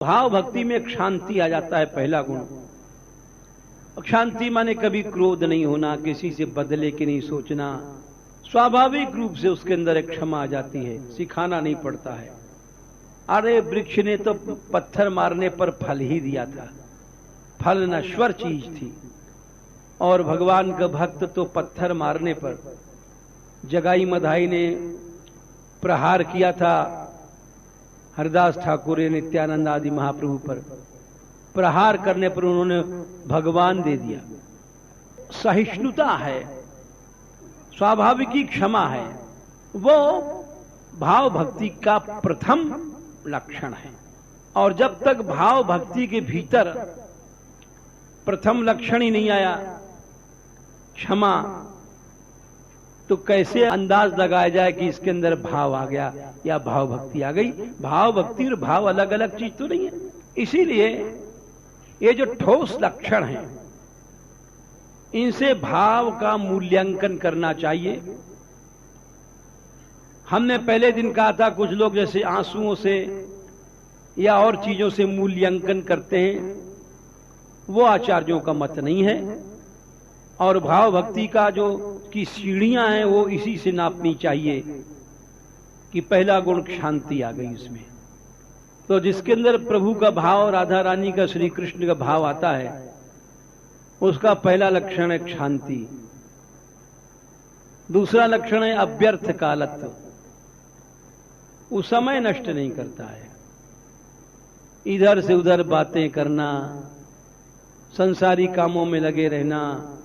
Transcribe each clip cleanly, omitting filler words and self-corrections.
भाव भक्ति में एक शांति आ जाता है, पहला गुण। शांति माने कभी क्रोध नहीं होना, किसी से बदले की नहीं सोचना, स्वाभाविक रूप से उसके अंदर एक क्षमा आ जाती है, सिखाना नहीं पड़ता है। अरे वृक्ष ने तो पत्थर मारने पर फल ही दिया था, फल नश्वर चीज थी, और भगवान का भक्त तो पत्थर मारने पर, जगाई मधाई ने प्रहार किया था हरदास ठाकुर नित्यानंद आदि महाप्रभु पर, प्रहार करने पर उन्होंने भगवान दे दिया। सहिष्णुता है, स्वाभाविक क्षमा है, वो भाव भक्ति का प्रथम लक्षण है। और जब तक भाव भक्ति के भीतर प्रथम लक्षण ही नहीं आया, क्षमा, तो कैसे अंदाज लगाया जाए कि इसके अंदर भाव आ गया या भाव भक्ति आ गई। भाव भक्ति और भाव अलग अलग चीज तो नहीं है। इसीलिए ये जो ठोस लक्षण हैं, इनसे भाव का मूल्यांकन करना चाहिए। हमने पहले दिन कहा था, कुछ लोग जैसे आंसुओं से या और चीजों से मूल्यांकन करते हैं, वो आचार्यों का मत नहीं है। और भाव भक्ति का जो की सीढ़ियां हैं, वो इसी से नापनी चाहिए कि पहला गुण शांति आ गई इसमें। तो जिसके अंदर प्रभु का भाव, राधा रानी का, श्री कृष्ण का भाव आता है, उसका पहला लक्षण है शांति। दूसरा लक्षण है अव्यर्थ कालत्व, वो समय नष्ट नहीं करता है। इधर से उधर बातें करना, संसारी कामों में लगे रहना,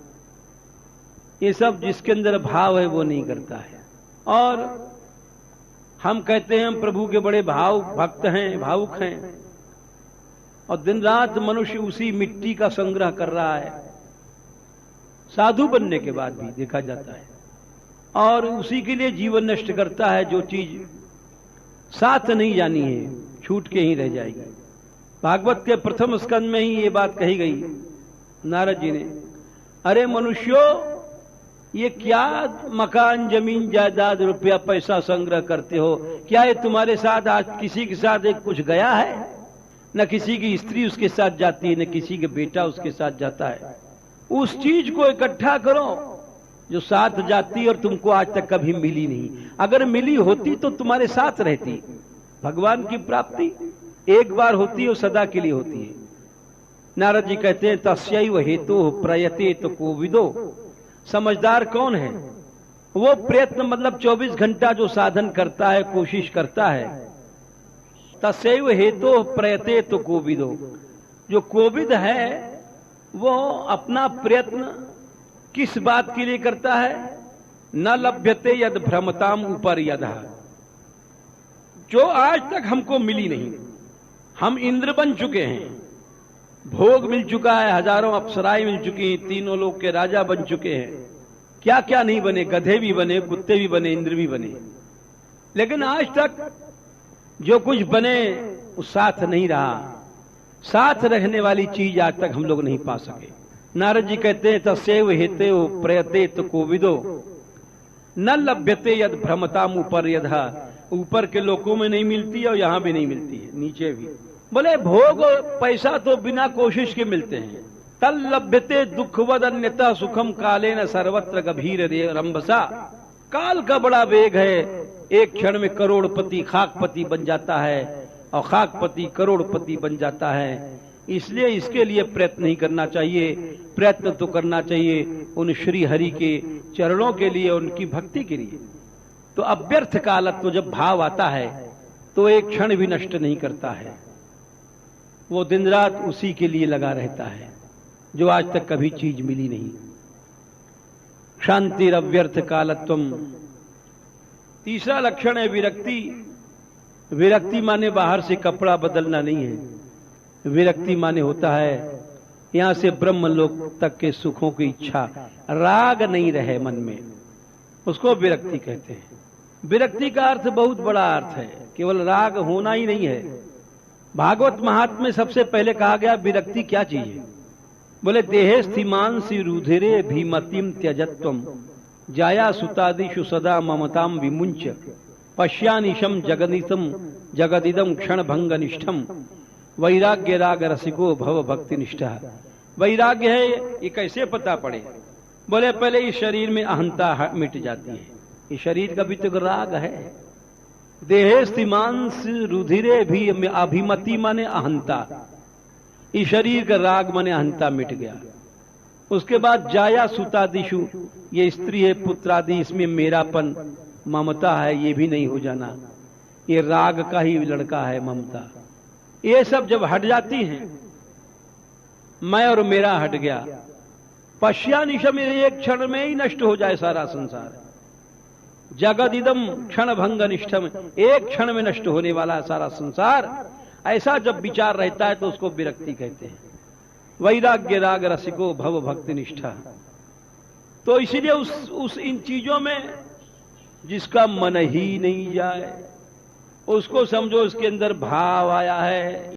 ये सब जिसके अंदर भाव है वो नहीं करता है। और हम कहते हैं हम प्रभु के बड़े भाव भक्त हैं, भावुक हैं, और दिन रात मनुष्य उसी मिट्टी का संग्रह कर रहा है, साधु बनने के बाद भी देखा जाता है, और उसी के लिए जीवन नष्ट करता है। जो चीज साथ नहीं जानी है, छूट के ही रह जाएगी। भागवत के प्रथम स्कंद में ही ये बात कही गई नारद जी ने, अरे मनुष्यों, ये क्या मकान, जमीन, जायदाद, रुपया, पैसा संग्रह करते हो? क्या ये तुम्हारे साथ आज किसी के साथ एक कुछ गया है? न किसी की स्त्री उसके साथ जाती है, न किसी के बेटा उसके साथ जाता है। उस चीज को इकट्ठा करो जो साथ जाती और तुमको आज तक कभी मिली नहीं। अगर मिली होती तो तुम्हारे साथ रहती। भगवान की प्राप्ति एक बार होती है और सदा के लिए होती है। नारद जी कहते हैं, तस्यैव हेतु प्रयते तो कोविदो। समझदार कौन है? वो प्रयत्न मतलब 24 घंटा जो साधन करता है, कोशिश करता है। तस्यैव हेतु प्रयते तो कोविदो। जो कोविद है वो अपना प्रयत्न किस बात के लिए करता है? न लभ्यते यद भ्रमताम ऊपर यदः, जो आज तक हमको मिली नहीं। हम इंद्र बन चुके हैं, भोग मिल चुका है, हजारों अप्सराएं मिल चुकी हैं, तीनों लोक के राजा बन चुके हैं, क्या क्या नहीं बने, गधे भी बने, कुत्ते भी बने, इंद्र भी बने, लेकिन आज तक जो कुछ बने वो साथ नहीं रहा। साथ रहने वाली चीज आज तक हम लोग नहीं पा सके। नारद जी कहते हैं, तस्यैव हेतु प्रयते तो कोविदो न लभ्यते यद भ्रमताम ऊपर यदः। ऊपर के लोकों में नहीं मिलती और यहां भी नहीं मिलती है, नीचे भी। बोले भोग और पैसा तो बिना कोशिश के मिलते हैं। तल लभ्यते दुखवद अन्यथा सुखम कालेन सर्वत्र गभीर रंभसा। काल का बड़ा वेग है, एक क्षण में करोड़पति खाकपति बन जाता है और खाकपति करोड़पति बन जाता है। इसलिए इसके लिए प्रयत्न नहीं करना चाहिए। प्रयत्न तो करना चाहिए उन श्री हरि के चरणों के लिए, उनकी भक्ति के लिए। तो अव्यर्थ कालत्व जब भाव आता है तो एक क्षण भी नष्ट नहीं करता है, वो दिन रात उसी के लिए लगा रहता है जो आज तक कभी चीज मिली नहीं। शांति अव्यर्थ कालत्वम। तीसरा लक्षण है विरक्ति। विरक्ति माने बाहर से कपड़ा बदलना नहीं है। विरक्ति माने होता है यहां से ब्रह्मलोक तक के सुखों की इच्छा, राग नहीं रहे मन में, उसको विरक्ति कहते हैं। विरक्ति का अर्थ बहुत बड़ा अर्थ है, केवल राग होना ही नहीं है। भागवत महात्म्य में सबसे पहले कहा गया विरक्ति क्या चीज है? बोले देहे स्थिमांसी रुधिरे भीमतिम त्यजत्वम जाया सुतादिषु सदा ममताम विमुंच पश्यानिशम जगदिदम क्षण भंग निष्ठम वैराग्य राग रसिको भव भक्ति निष्ठा। वैराग्य है ये कैसे पता पड़े? बोले पहले इस शरीर में अहंता मिट जाती है। इस शरीर का भी तो राग है। देहेस्तिमांस रुधिरे भी अभिमति माने अहंता। इस शरीर का राग माने अहंता मिट गया। उसके बाद जाया सुतादिशु, ये स्त्री है पुत्रादि, इसमें मेरापन ममता है, ये भी नहीं हो जाना। ये राग का ही लड़का है ममता। ये सब जब हट जाती हैं, मैं और मेरा हट गया, पश्यानिशम, एक क्षण में ही नष्ट हो जाए सारा संसार। जगदिदम क्षण भंग निष्ठम, एक क्षण में नष्ट होने वाला सारा संसार। ऐसा जब विचार रहता है तो उसको विरक्ति कहते हैं। वैराग्य राग रसिको भव भक्ति निष्ठा। तो इसीलिए उस इन चीजों में जिसका मन ही नहीं जाए, उसको समझो उसके अंदर भाव आया है।